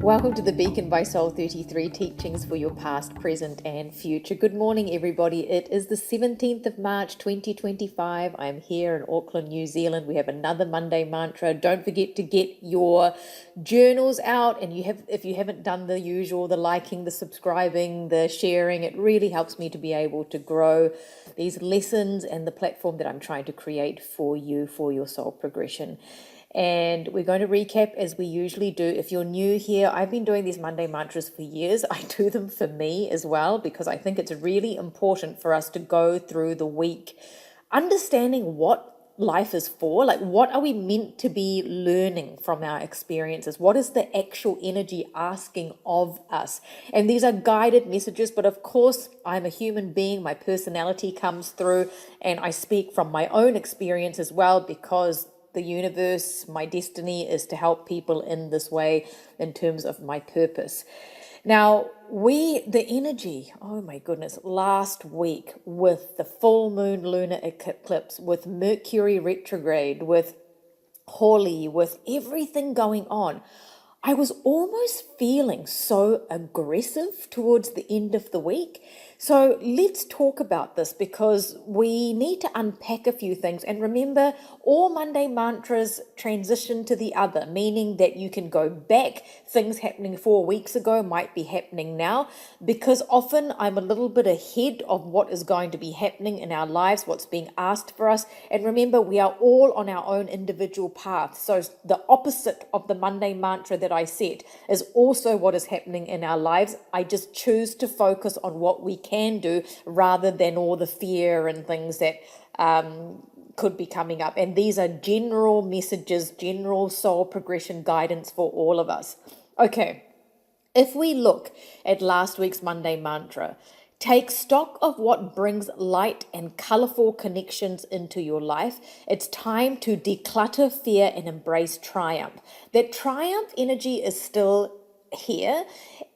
Welcome to the Beacon by Soul 33 teachings for your past, present, and future. Good morning, everybody. It is the 17th of March 2025. I'm here in Auckland, New Zealand. We have another Monday mantra. Don't forget to get your journals out. And if you haven't done the usual, the liking, the subscribing, the sharing, it really helps me to be able to grow these lessons and the platform that I'm trying to create for you for your soul progression. And we're going to recap as we usually do. If you're new here, I've been doing these Monday mantras for years. I do them for me as well because I think it's really important for us to go through the week understanding what life is for. Like, what are we meant to be learning from our experiences? What is the actual energy asking of us? And these are guided messages, but of course, I'm a human being. My personality comes through, and I speak from my own experience as well because the universe, my destiny is to help people in this way in terms of my purpose. Now, the energy, oh my goodness, last week with the full moon lunar eclipse, with Mercury retrograde, with Holi, with everything going on, I was almost feeling so aggressive towards the end of the week. So let's talk about this because we need to unpack a few things. And remember, all Monday mantras transition to the other, meaning that you can go back. Things happening 4 weeks ago might be happening now, because often I'm a little bit ahead of what is going to be happening in our lives, what's being asked for us. And remember, we are all on our own individual path. So the opposite of the Monday mantra that I set is also what is happening in our lives. I just choose to focus on what we can do rather than all the fear and things that could be coming up. And these are general messages, general soul progression guidance for all of us. Okay, if we look at last week's Monday mantra, take stock of what brings light and colorful connections into your life. It's time to declutter fear and embrace triumph. That triumph energy is still here.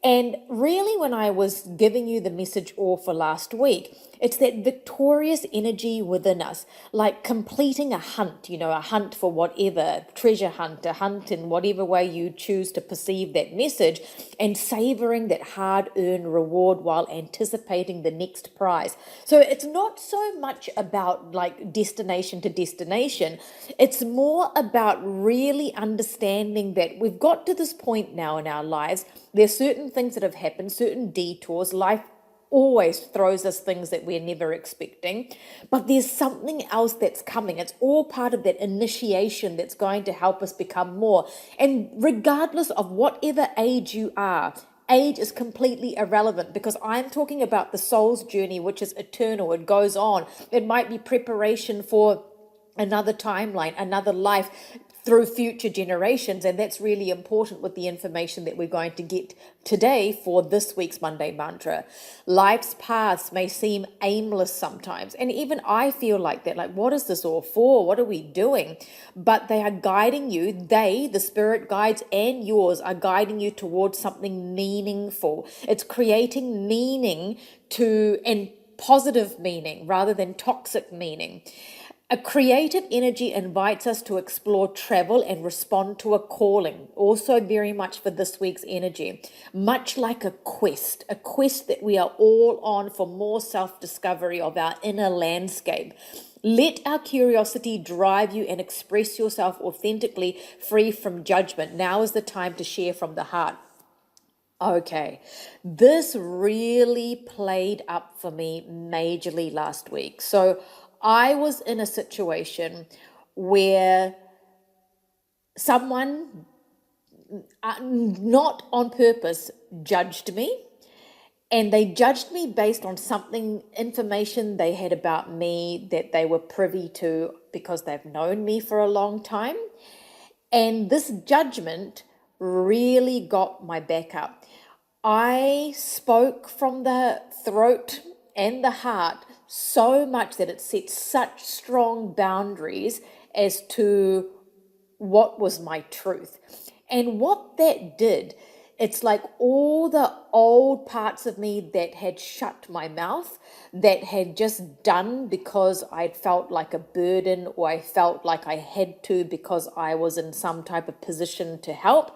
And really, when I was giving you the message all for last week, it's that victorious energy within us, like completing a hunt, a hunt for whatever, treasure hunt, a hunt in whatever way you choose to perceive that message, and savoring that hard-earned reward while anticipating the next prize. So it's not so much about like destination to destination. It's more about really understanding that we've got to this point now in our lives. There's certain things that have happened, certain detours. Life always throws us things that we're never expecting, but there's something else that's coming. It's all part of that initiation that's going to help us become more. And regardless of whatever age you are, age is completely irrelevant because I'm talking about the soul's journey, which is eternal. It goes on. It might be preparation for another timeline, another life through future generations. And that's really important with the information that we're going to get today for this week's Monday mantra. Life's paths may seem aimless sometimes. And even I feel like that, like, what is this all for? What are we doing? But they are guiding you. The spirit guides and yours are guiding you towards something meaningful. It's creating meaning and positive meaning rather than toxic meaning. A creative energy invites us to explore travel and respond to a calling, also very much for this week's energy, much like a quest that we are all on for more self-discovery of our inner landscape. Let our curiosity drive you and express yourself authentically, free from judgment. Now is the time to share from the heart. Okay, this really played up for me majorly last week. So I was in a situation where someone, not on purpose, judged me. And they judged me based on information they had about me that they were privy to because they've known me for a long time. And this judgment really got my back up. I spoke from the throat and the heart so much that it set such strong boundaries as to what was my truth. And what that did, it's like all the old parts of me that had shut my mouth, that had just done because I'd felt like a burden or I felt like I had to because I was in some type of position to help.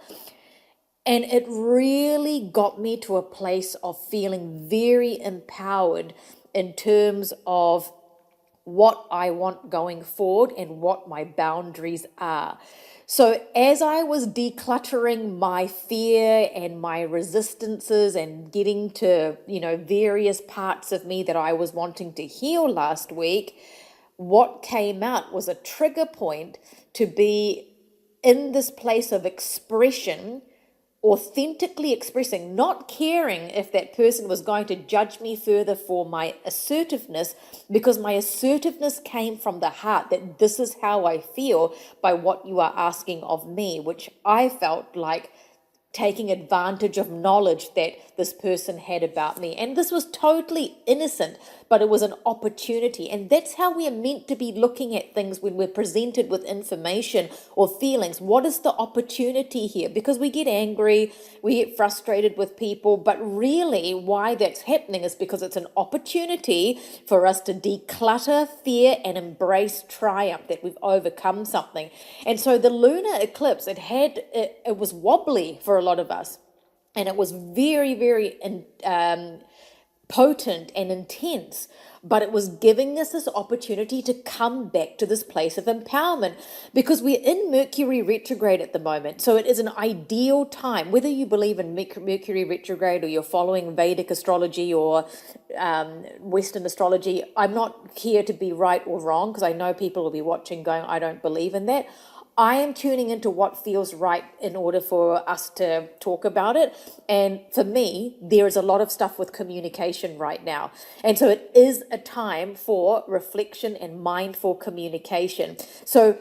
And it really got me to a place of feeling very empowered in terms of what I want going forward and what my boundaries are. So as I was decluttering my fear and my resistances and getting to, various parts of me that I was wanting to heal last week, what came out was a trigger point to be in this place of expression, authentically expressing, not caring if that person was going to judge me further for my assertiveness, because my assertiveness came from the heart, that this is how I feel by what you are asking of me, which I felt like taking advantage of knowledge that this person had about me. And this was totally innocent, but it was an opportunity. And that's how we are meant to be looking at things when we're presented with information or feelings. What is the opportunity here? Because we get angry, we get frustrated with people, but really why that's happening is because it's an opportunity for us to declutter fear and embrace triumph, that we've overcome something. And so the lunar eclipse, it was wobbly for a lot of us, and it was very, very potent and intense, but it was giving us this opportunity to come back to this place of empowerment, because we're in Mercury retrograde at the moment. So it is an ideal time, whether you believe in Mercury retrograde or you're following Vedic astrology or Western astrology. I'm not here to be right or wrong, because I know people will be watching going, I don't believe in that. I am tuning into what feels right in order for us to talk about it. And for me, there is a lot of stuff with communication right now. And so it is a time for reflection and mindful communication. So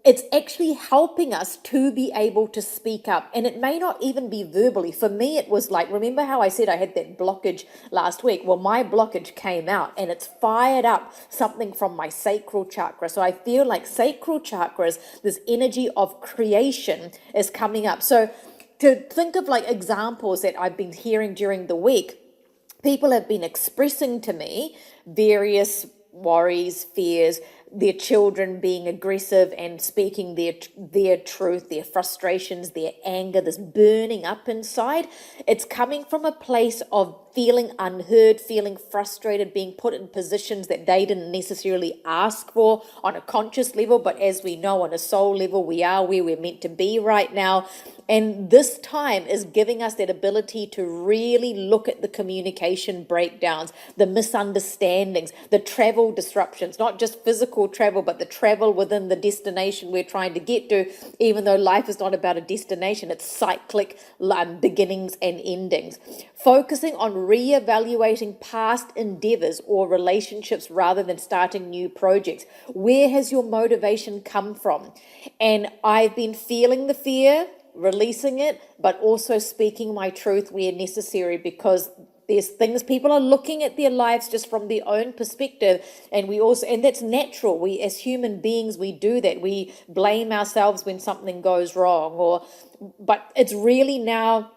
it's actually helping us to be able to speak up. And it may not even be verbally. For me, it was like, remember how I said I had that blockage last week? Well, my blockage came out and it's fired up something from my sacral chakra. So I feel like sacral chakras, this energy of creation is coming up. So to think of like examples that I've been hearing during the week, people have been expressing to me various worries, fears, their children being aggressive and speaking their truth, their frustrations, their anger, this burning up inside. It's coming from a place of feeling unheard, feeling frustrated, being put in positions that they didn't necessarily ask for on a conscious level, but as we know, on a soul level, we are where we're meant to be right now. And this time is giving us that ability to really look at the communication breakdowns, the misunderstandings, the travel disruptions, not just physical travel, but the travel within the destination we're trying to get to, even though life is not about a destination, it's cyclic beginnings and endings. Focusing on reevaluating past endeavors or relationships rather than starting new projects. Where has your motivation come from? And I've been feeling the fear, releasing it, but also speaking my truth where necessary, because there's things people are looking at their lives just from their own perspective, and that's natural. We as human beings, we do that. We blame ourselves when something goes wrong, but it's really now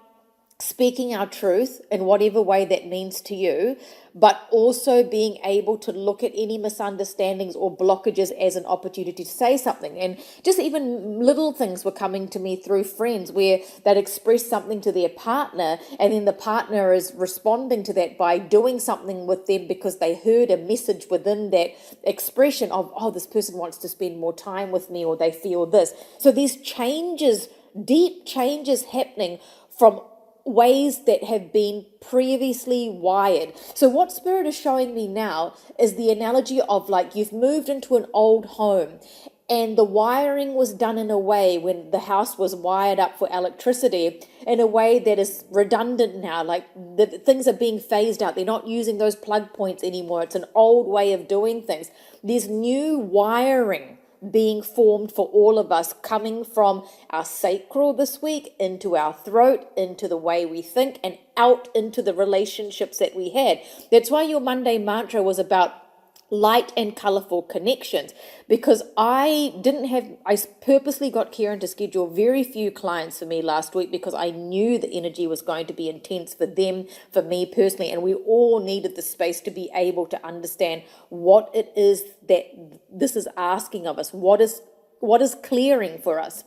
speaking our truth in whatever way that means to you, but also being able to look at any misunderstandings or blockages as an opportunity to say something. And just even little things were coming to me through friends where they'd express something to their partner, and then the partner is responding to that by doing something with them because they heard a message within that expression of, oh, this person wants to spend more time with me, or they feel this. So these changes, deep changes happening from ways that have been previously wired. So what Spirit is showing me now is the analogy of like you've moved into an old home and the wiring was done in a way, when the house was wired up for electricity, in a way that is redundant now. Like the things are being phased out. They're not using those plug points anymore. It's an old way of doing things. There's new wiring being formed for all of us, coming from our sacral this week into our throat, into the way we think, and out into the relationships that we had. That's why your Monday mantra was about light and colorful connections, because I purposely got Kieran to schedule very few clients for me last week, because I knew the energy was going to be intense for them, for me personally, and we all needed the space to be able to understand what it is that this is asking of us, what is clearing for us.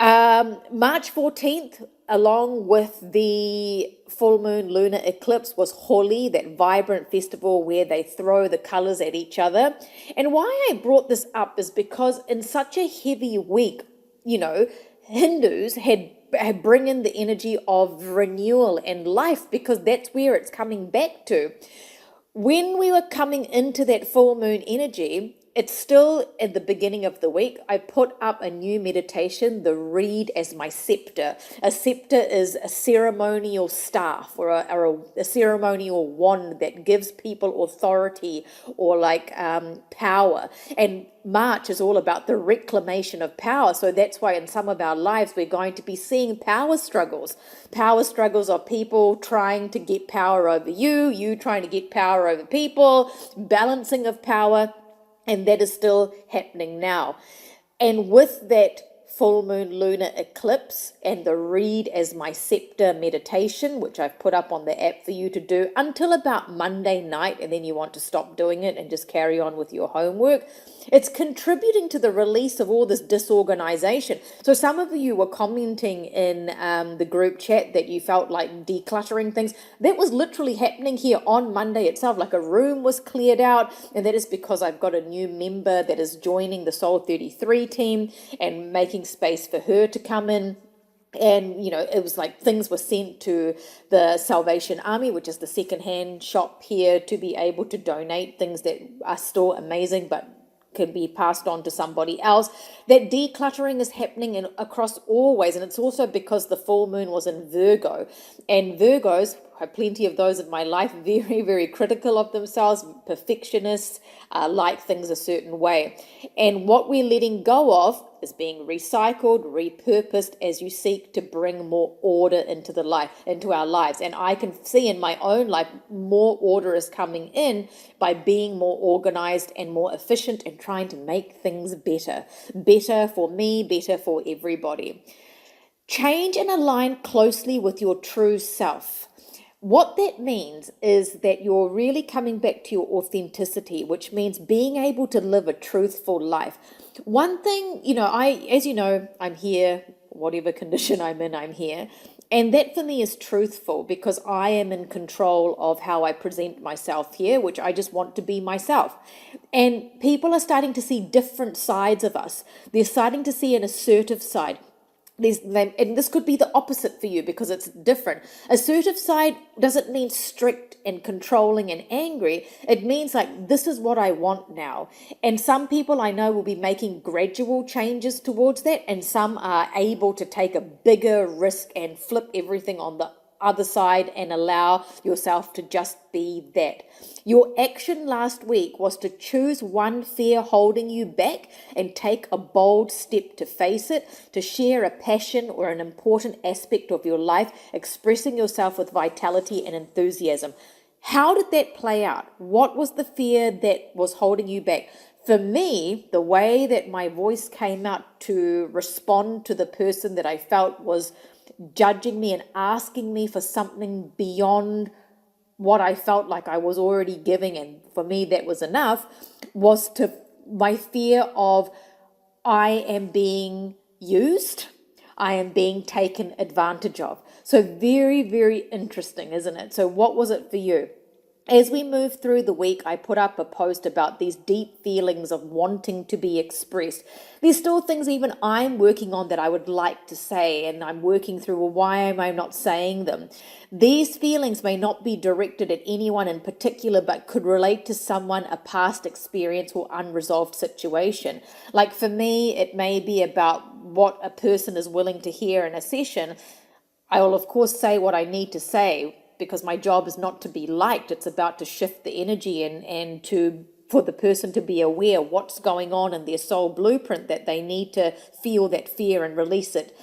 March 14th, along with the full moon lunar eclipse, was Holi, that vibrant festival where they throw the colors at each other. And why I brought this up is because in such a heavy week, Hindus had bring in the energy of renewal and life, because that's where it's coming back to. When we were coming into that full moon energy, it's still at the beginning of the week. I put up a new meditation, the reed as my scepter. A scepter is a ceremonial staff, or a ceremonial wand that gives people authority or power. And March is all about the reclamation of power. So that's why in some of our lives we're going to be seeing power struggles. Power struggles of people trying to get power over you trying to get power over people, balancing of power. And that is still happening now. And with that full moon lunar eclipse and the reed as my scepter meditation, which I've put up on the app for you to do until about Monday night, and then you want to stop doing it and just carry on with your homework, it's contributing to the release of all this disorganization. So some of you were commenting in the group chat that you felt like decluttering things. That was literally happening here on Monday itself. Like a room was cleared out, and that is because I've got a new member that is joining the Soul 33 team and making space for her to come in. And, it was like things were sent to the Salvation Army, which is the secondhand shop here, to be able to donate things that are still amazing but can be passed on to somebody else. That decluttering is happening across all ways. And it's also because the full moon was in Virgo. And Virgos, I have plenty of those in my life, very, very critical of themselves, perfectionists, like things a certain way. And what we're letting go of is being recycled, repurposed as you seek to bring more order into our lives. And I can see in my own life, more order is coming in by being more organized and more efficient and trying to make things better. Better for me, better for everybody. Change and align closely with your true self. What that means is that you're really coming back to your authenticity, which means being able to live a truthful life. One thing, I'm here, whatever condition I'm in, I'm here. And that for me is truthful, because I am in control of how I present myself here, which I just want to be myself. And people are starting to see different sides of us. They're starting to see an assertive side. And this could be the opposite for you because it's different. Assertive side doesn't mean strict and controlling and angry. It means like, this is what I want now. And some people I know will be making gradual changes towards that. And some are able to take a bigger risk and flip everything on the other side and allow yourself to just be that. Your action last week was to choose one fear holding you back and take a bold step to face it, to share a passion or an important aspect of your life, expressing yourself with vitality and enthusiasm. How did that play out? What was the fear that was holding you back? For me, the way that my voice came out to respond to the person that I felt was judging me and asking me for something beyond what I felt like I was already giving, and for me that was enough, was to my fear of I am being used, I am being taken advantage of. So very, very interesting, isn't it? So what was it for you? As we move through the week, I put up a post about these deep feelings of wanting to be expressed. There's still things even I'm working on that I would like to say, and I'm working through, well, why am I not saying them? These feelings may not be directed at anyone in particular, but could relate to someone, a past experience or unresolved situation. Like for me, it may be about what a person is willing to hear in a session. I will, of course, say what I need to say, because my job is not to be liked. It's about to shift the energy and for the person to be aware what's going on in their soul blueprint, that they need to feel that fear and release it.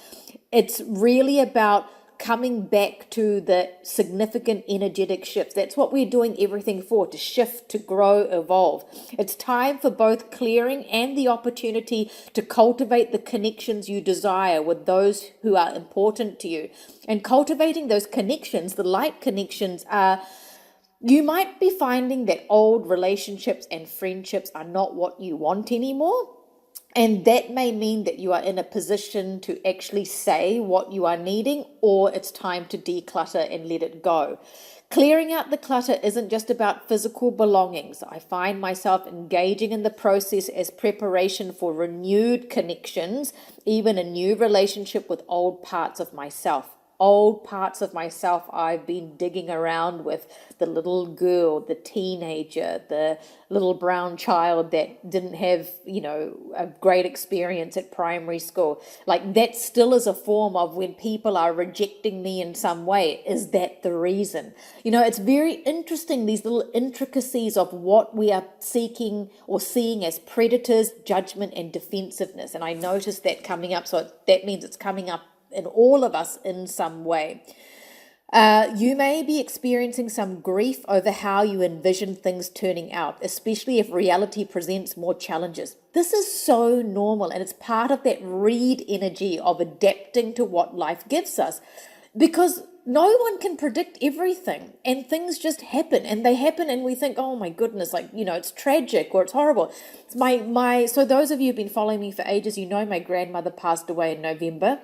It's really about coming back to the significant energetic shifts. That's what we're doing everything for, to shift, to grow, evolve. It's time for both clearing and the opportunity to cultivate the connections you desire with those who are important to you. And cultivating those connections, the light connections, are, you might be finding that old relationships and friendships are not what you want anymore. And that may mean that you are in a position to actually say what you are needing, or it's time to declutter and let it go. Clearing out the clutter isn't just about physical belongings. I find myself engaging in the process as preparation for renewed connections, even a new relationship with old parts of myself. Old parts of myself I've been digging around with, the little girl, the teenager, the little brown child that didn't have, a great experience at primary school. Like, that still is a form of when people are rejecting me in some way. Is that the reason? It's very interesting, these little intricacies of what we are seeking or seeing as predators, judgment, and defensiveness. And I noticed that coming up. So that means it's coming up in all of us in some way. You may be experiencing some grief over how you envision things turning out, especially if reality presents more challenges. This is so normal, and it's part of that read energy of adapting to what life gives us, because no one can predict everything, and things just happen, and they happen, and we think, oh my goodness, it's tragic or it's horrible. So those of you who've been following me for ages, my grandmother passed away in November.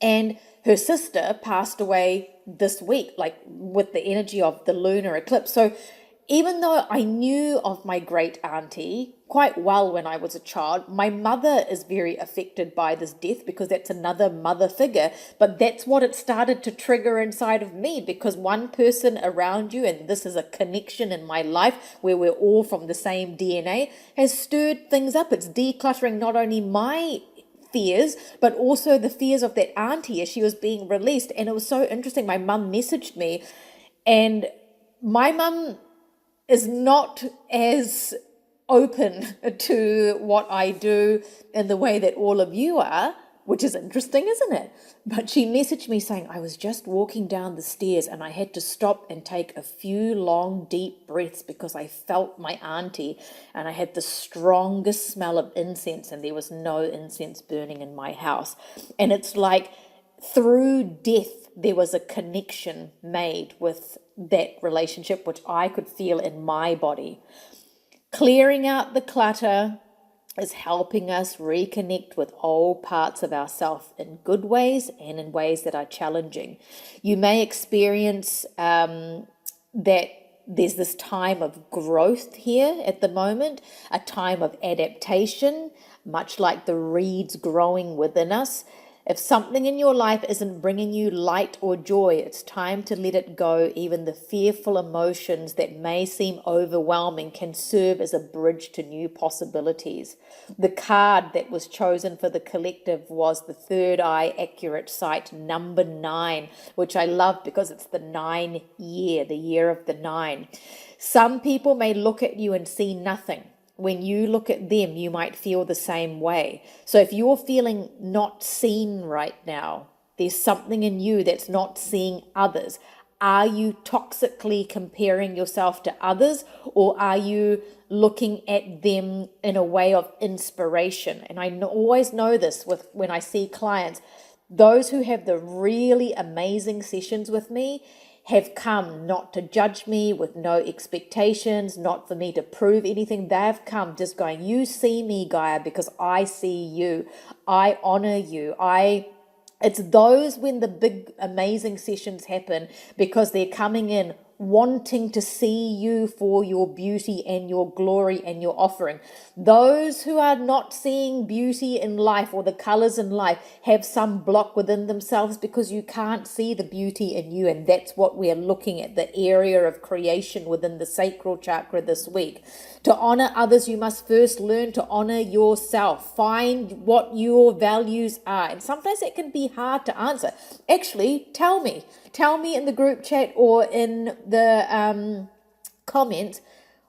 And her sister passed away this week, with the energy of the lunar eclipse. So even though I knew of my great auntie quite well when I was a child, my mother is very affected by this death because that's another mother figure. But that's what it started to trigger inside of me, because one person around you, and this is a connection in my life where we're all from the same DNA, has stirred things up. It's decluttering not only my fears, but also the fears of that auntie as she was being released. And it was so interesting. My mum messaged me, and my mum is not as open to what I do in the way that all of you are, which is interesting, isn't it? But she messaged me saying, I was just walking down the stairs and I had to stop and take a few long, deep breaths because I felt my auntie, and I had the strongest smell of incense, and there was no incense burning in my house. And it's like through death, there was a connection made with that relationship, which I could feel in my body. Clearing out the clutter is helping us reconnect with old parts of ourselves in good ways and in ways that are challenging. You may experience that there's this time of growth here at the moment, a time of adaptation, much like the reeds growing within us. If something in your life isn't bringing you light or joy, it's time to let it go. Even the fearful emotions that may seem overwhelming can serve as a bridge to new possibilities. The card that was chosen for the collective was the Third Eye Accurate Sight number 9, which I love because it's the 9 year, the year of the 9. Some people may look at you and see nothing. When you look at them, you might feel the same way. So if you're feeling not seen right now, there's something in you that's not seeing others. Are you toxically comparing yourself to others, or are you looking at them in a way of inspiration? And I always know this when I see clients, those who have the really amazing sessions with me have come not to judge me, with no expectations, not for me to prove anything. They've come just going, you see me, Gaia, because I see you. I honor you. It's those when the big, amazing sessions happen, because they're coming in wanting to see you for your beauty and your glory and your offering. Those who are not seeing beauty in life or the colors in life have some block within themselves because you can't see the beauty in you. And that's what we're looking at, the area of creation within the sacral chakra this week. To honor others, you must first learn to honor yourself. Find what your values are. And sometimes it can be hard to answer. Actually, tell me in the group chat or in the comment,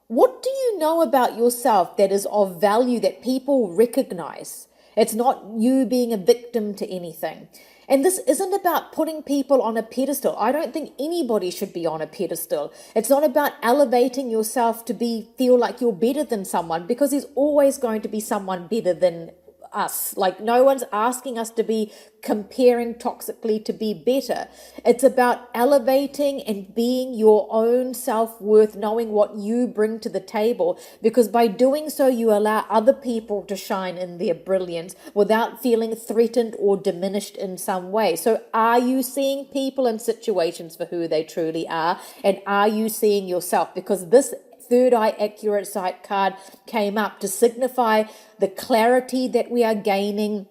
what do you know about yourself that is of value that people recognize? It's not you being a victim to anything. And this isn't about putting people on a pedestal. I don't think anybody should be on a pedestal. It's not about elevating yourself to feel like you're better than someone, because there's always going to be someone better than us. Like, no one's asking us to be comparing toxically to be better. It's about elevating and being your own self-worth, knowing what you bring to the table, because by doing so, you allow other people to shine in their brilliance without feeling threatened or diminished in some way. So are you seeing people and situations for who they truly are? And are you seeing yourself? Because this third eye accurate sight card came up to signify the clarity that we are gaining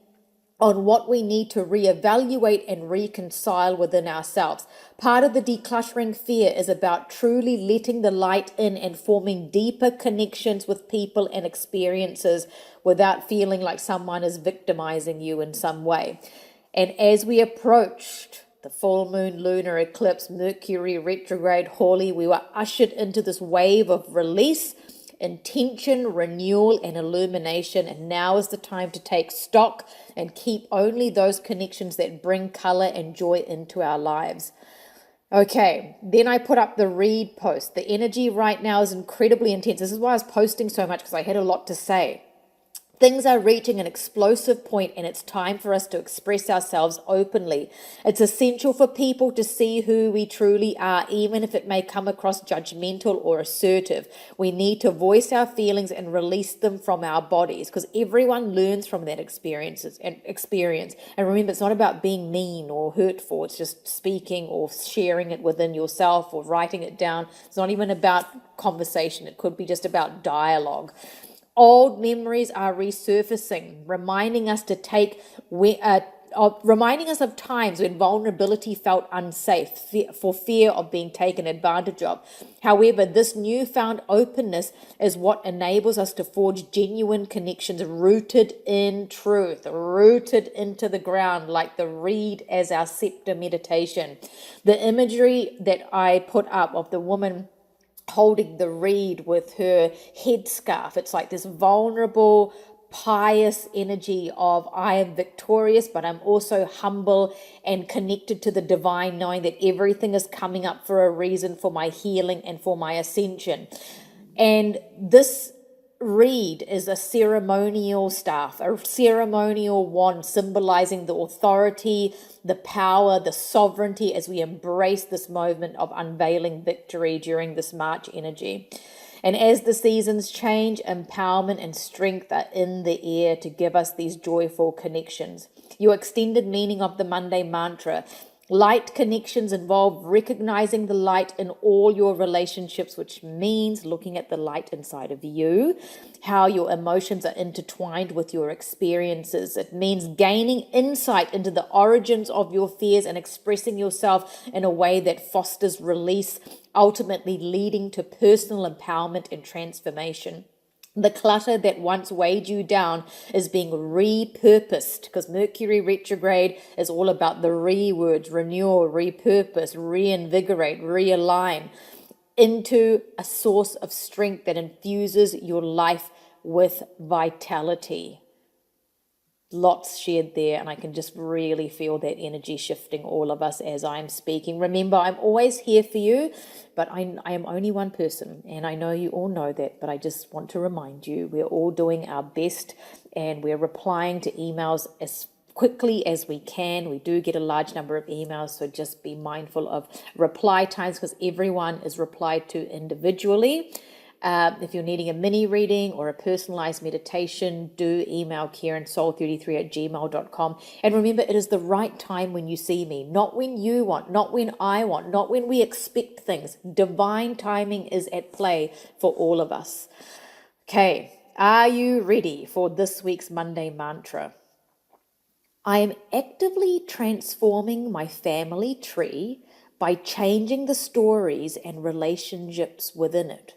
on what we need to reevaluate and reconcile within ourselves. Part of the decluttering fear is about truly letting the light in and forming deeper connections with people and experiences without feeling like someone is victimizing you in some way. And as we approached the full moon, lunar eclipse, Mercury retrograde, Hawley, we were ushered into this wave of release, intention, renewal, and illumination. And now is the time to take stock and keep only those connections that bring color and joy into our lives. Okay, then I put up the read post. The energy right now is incredibly intense. This is why I was posting so much, because I had a lot to say. Things are reaching an explosive point, and it's time for us to express ourselves openly. It's essential for people to see who we truly are, even if it may come across judgmental or assertive. We need to voice our feelings and release them from our bodies, because everyone learns from that experience. And remember, it's not about being mean or hurtful. It's just speaking or sharing it within yourself or writing it down. It's not even about conversation. It could be just about dialogue. Old memories are resurfacing, reminding us of times when vulnerability felt unsafe for fear of being taken advantage of. However, this newfound openness is what enables us to forge genuine connections rooted in truth, rooted into the ground, like the reed as our scepter meditation. The imagery that I put up of the woman holding the reed with her headscarf. It's like this vulnerable, pious energy of I am victorious, but I'm also humble and connected to the divine, knowing that everything is coming up for a reason, for my healing and for my ascension. And this reed is a ceremonial staff, a ceremonial wand symbolizing the authority, the power, the sovereignty as we embrace this moment of unveiling victory during this March energy. And as the seasons change, empowerment and strength are in the air to give us these joyful connections. Your extended meaning of the Monday mantra. Light connections involve recognizing the light in all your relationships, which means looking at the light inside of you, how your emotions are intertwined with your experiences. It means gaining insight into the origins of your fears and expressing yourself in a way that fosters release, ultimately leading to personal empowerment and transformation. The clutter that once weighed you down is being repurposed, because Mercury retrograde is all about the words, renewal, repurpose, reinvigorate, realign into a source of strength that infuses your life with vitality. Lots shared there, and I can just really feel that energy shifting all of us as I'm speaking. Remember, I'm always here for you, but I am only one person, and I know you all know that, but I just want to remind you, we're all doing our best, and we're replying to emails as quickly as we can. We do get a large number of emails, so just be mindful of reply times, because everyone is replied to individually. If you're needing a mini reading or a personalized meditation, do email KarenSoul33@gmail.com. And remember, it is the right time when you see me, not when you want, not when I want, not when we expect things. Divine timing is at play for all of us. Okay, are you ready for this week's Monday mantra? I am actively transforming my family tree by changing the stories and relationships within it.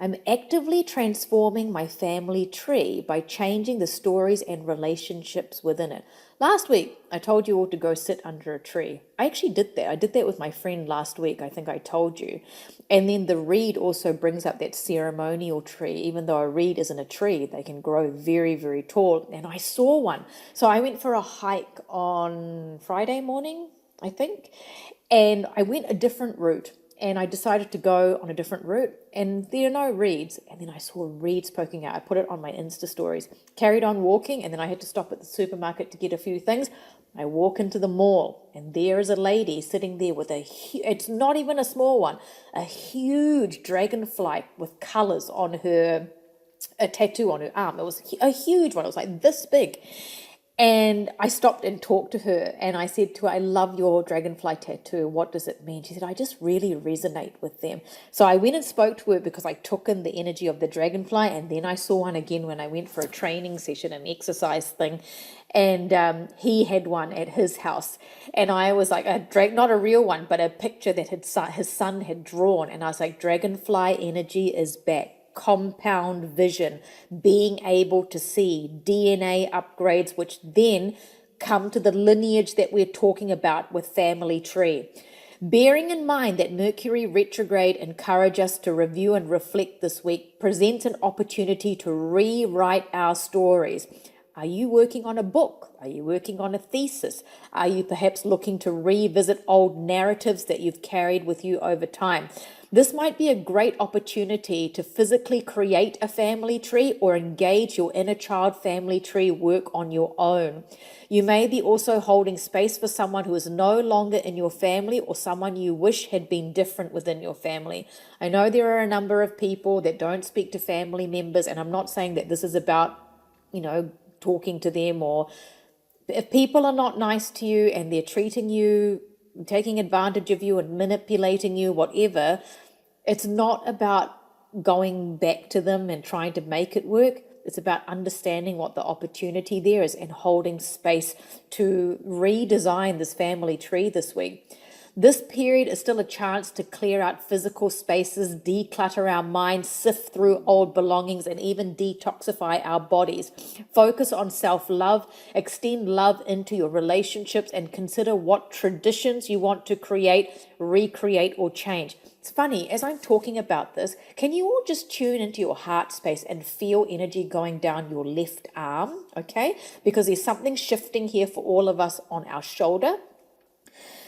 I'm actively transforming my family tree by changing the stories and relationships within it. Last week, I told you all to go sit under a tree. I actually did that. I did that with my friend last week. I think I told you. And then the reed also brings up that ceremonial tree. Even though a reed isn't a tree, they can grow very, very tall. And I saw one. So I went for a hike on Friday morning, I think. And I went a different route. and I decided to go on a different route, and there are no reeds. And then I saw reeds poking out. I put it on my Insta stories, carried on walking, and then I had to stop at the supermarket to get a few things. I walk into the mall, and there is a lady sitting there with it's not even a small one, a huge dragonfly with colors on her, a tattoo on her arm. It was a huge one. It was like this big. And I stopped and talked to her, and I said to her, I love your dragonfly tattoo. What does it mean? She said, I just really resonate with them. So I went and spoke to her because I took in the energy of the dragonfly, and then I saw one again when I went for a training session, an exercise thing, and he had one at his house. And I was like, not a real one, but a picture that his son had drawn. And I was like, dragonfly energy is back. Compound vision, being able to see DNA upgrades, which then come to the lineage that we're talking about with family tree. Bearing in mind that Mercury retrograde encourages us to review and reflect this week, presents an opportunity to rewrite our stories. Are you working on a book? Are you working on a thesis? Are you perhaps looking to revisit old narratives that you've carried with you over time? This might be a great opportunity to physically create a family tree or engage your inner child family tree work on your own. You may be also holding space for someone who is no longer in your family or someone you wish had been different within your family. I know there are a number of people that don't speak to family members, and I'm not saying that this is about, talking to them, or if people are not nice to you and they're treating you, taking advantage of you and manipulating you, whatever, it's not about going back to them and trying to make it work. It's about understanding what the opportunity there is and holding space to redesign this family tree this week. This period is still a chance to clear out physical spaces, declutter our minds, sift through old belongings, and even detoxify our bodies. Focus on self-love, extend love into your relationships, and consider what traditions you want to create, recreate, or change. It's funny, as I'm talking about this, can you all just tune into your heart space and feel energy going down your left arm, okay? Because there's something shifting here for all of us on our shoulder.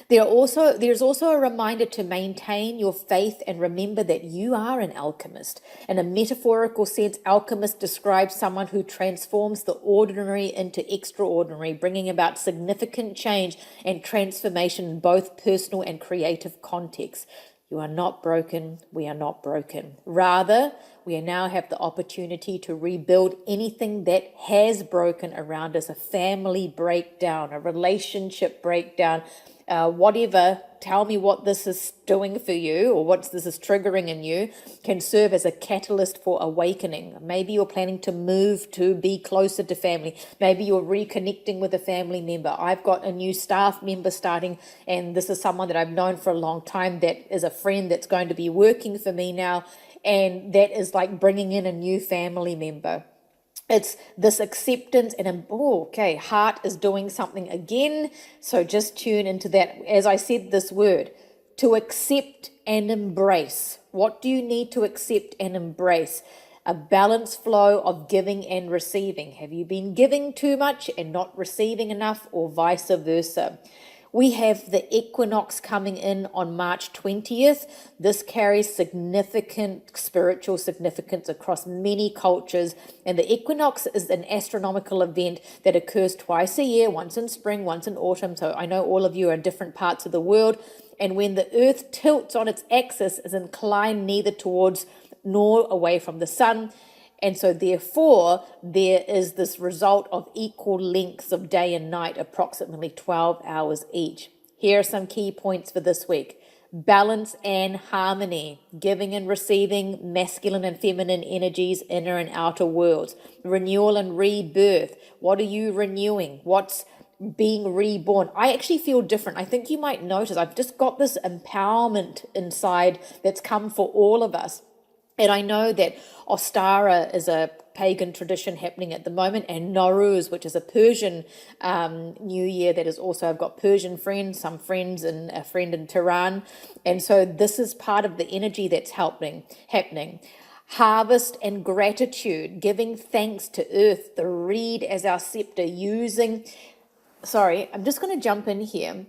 There's also a reminder to maintain your faith and remember that you are an alchemist. In a metaphorical sense, alchemist describes someone who transforms the ordinary into extraordinary, bringing about significant change and transformation in both personal and creative contexts. You are not broken. We are not broken. Rather, we now have the opportunity to rebuild anything that has broken around us, a family breakdown, a relationship breakdown, whatever. Tell me what this is doing for you or what this is triggering in you can serve as a catalyst for awakening. Maybe you're planning to move to be closer to family. Maybe you're reconnecting with a family member. I've got a new staff member starting, and this is someone that I've known for a long time that is a friend that's going to be working for me now, and that is like bringing in a new family member. It's this acceptance and, heart is doing something again. So just tune into that. As I said, this word, to accept and embrace. What do you need to accept and embrace? A balanced flow of giving and receiving. Have you been giving too much and not receiving enough, or vice versa? We have the equinox coming in on March 20th. This carries significant spiritual significance across many cultures. And the equinox is an astronomical event that occurs twice a year, once in spring, once in autumn. So I know all of you are in different parts of the world. And when the earth tilts on its axis, is inclined neither towards nor away from the sun. And so therefore, there is this result of equal lengths of day and night, approximately 12 hours each. Here are some key points for this week. Balance and harmony, giving and receiving, masculine and feminine energies, inner and outer worlds. Renewal and rebirth. What are you renewing? What's being reborn? I actually feel different. I think you might notice I've just got this empowerment inside that's come for all of us. And I know that Ostara is a pagan tradition happening at the moment, and Nowruz, which is a Persian New Year that is also, I've got Persian friends, some friends, and a friend in Tehran. And so this is part of the energy that's happening. Harvest and gratitude, giving thanks to earth, the reed as our scepter, I'm just going to jump in here.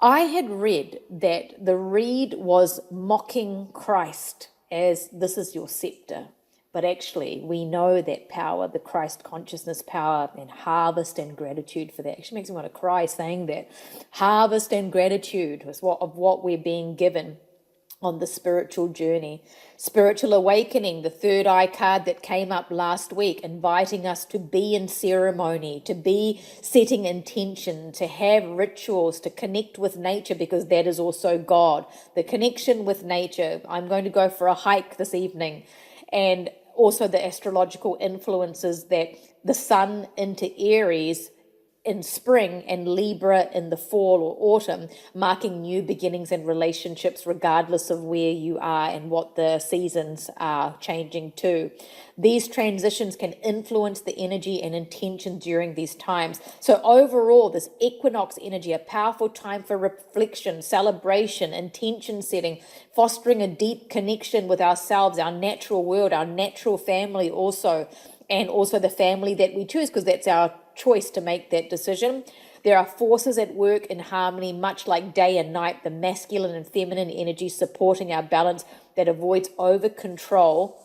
I had read that the reed was mocking Christ as this is your scepter. But actually, we know that power, the Christ consciousness power, and harvest and gratitude for that. Actually makes me want to cry saying that. Harvest and gratitude is of what we're being given on the spiritual journey. Spiritual awakening, the third eye card that came up last week, inviting us to be in ceremony, to be setting intention, to have rituals, to connect with nature, because that is also God. The connection with nature. I'm going to go for a hike this evening, and also the astrological influences that the sun into Aries in spring and Libra in the fall or autumn, marking new beginnings and relationships regardless of where you are and what the seasons are changing to. These transitions can influence the energy and intention during these times. So overall, this equinox energy, a powerful time for reflection, celebration, intention setting, fostering a deep connection with ourselves, our natural world, our natural family also, and also the family that we choose, because that's our choice to make that decision. There are forces at work in harmony, much like day and night, the masculine and feminine energy supporting our balance that avoids over control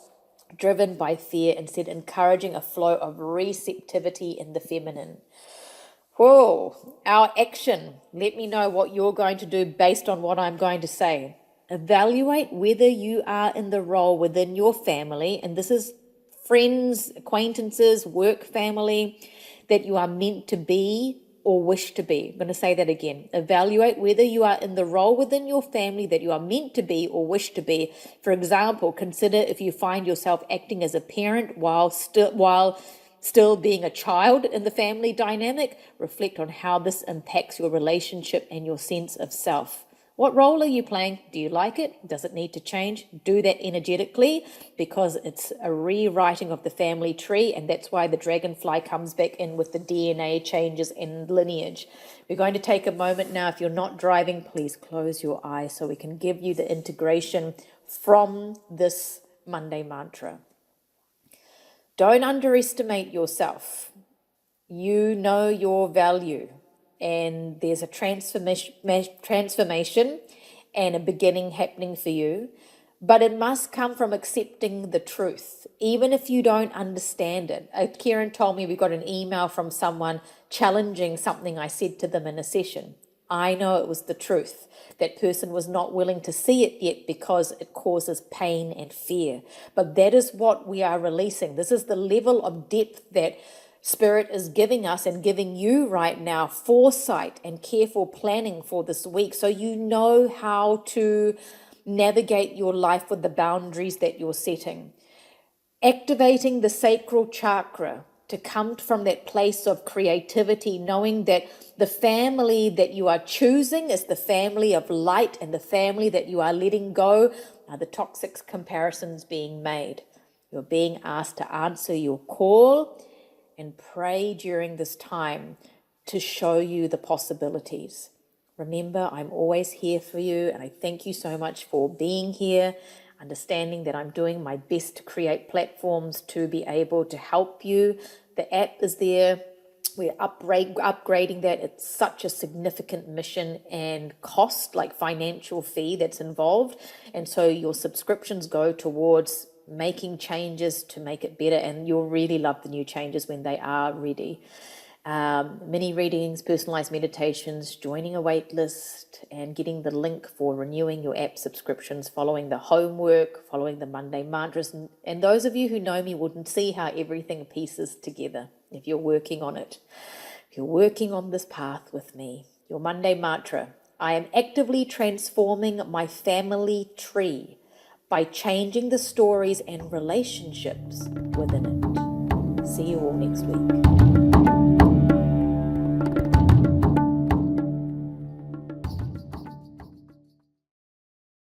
driven by fear, instead encouraging a flow of receptivity in the feminine. Whoa, our action. Let me know what you're going to do based on what I'm going to say. Evaluate whether you are in the role within your family, and this is friends, acquaintances, work, family, that you are meant to be or wish to be. I'm going to say that again. Evaluate whether you are in the role within your family that you are meant to be or wish to be. For example, consider if you find yourself acting as a parent while still being a child in the family dynamic. Reflect on how this impacts your relationship and your sense of self. What role are you playing? Do you like it? Does it need to change? Do that energetically, because it's a rewriting of the family tree, and that's why the dragonfly comes back in with the DNA changes and lineage. We're going to take a moment now. If you're not driving, please close your eyes so we can give you the integration from this Monday mantra. Don't underestimate yourself. You know your value. And there's a transformation and a beginning happening for you. But it must come from accepting the truth, even if you don't understand it. Kieran told me we got an email from someone challenging something I said to them in a session. I know it was the truth. That person was not willing to see it yet because it causes pain and fear. But that is what we are releasing. This is the level of depth that Spirit is giving us and giving you right now, foresight and careful planning for this week, so you know how to navigate your life with the boundaries that you're setting. Activating the sacral chakra to come from that place of creativity, knowing that the family that you are choosing is the family of light, and the family that you are letting go are the toxic comparisons being made. You're being asked to answer your call and pray during this time to show you the possibilities. Remember, I'm always here for you, and I thank you so much for being here, understanding that I'm doing my best to create platforms to be able to help you. The app is there. We're upgrading that. It's such a significant mission and cost, like financial fee that's involved. And so your subscriptions go towards making changes to make it better, and you'll really love the new changes when they are ready. Mini readings, personalized meditations, joining a wait list, and getting the link for renewing your app subscriptions, following the homework, following the Monday mantras. And those of you who know me wouldn't see how everything pieces together if you're working on it. If you're working on this path with me, your Monday mantra: I am actively transforming my family tree by changing the stories and relationships within it. See you all next week.